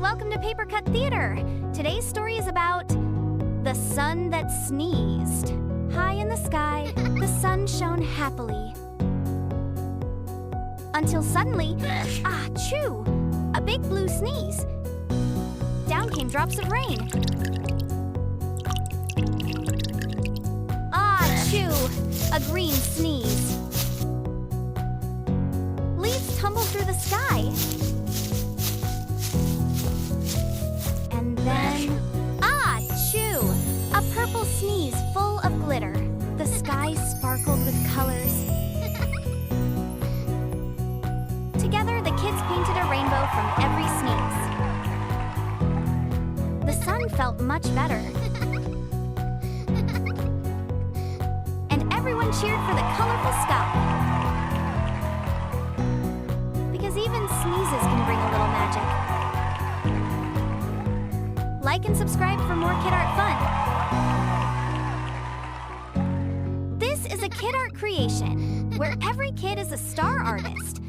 welcome to Papercut Theater. Today's story is about the sun that sneezed. High in the sky, the sun shone happily. Until suddenly, achoo! A big blue sneeze. Down came drops of rain. Achoo! A green sneeze. Leaves tumbled through the sky. And then, achoo! A purple sneeze full of glitter. The sky sparkled with colors. Together, the kids painted a rainbow from every sneeze. The sun felt much better. And everyone cheered for the colorful sky. Because even sneezes can bring a little magic. Like and subscribe for more KidArt Fun. This is a KidArt creation, where every kid is a star artist.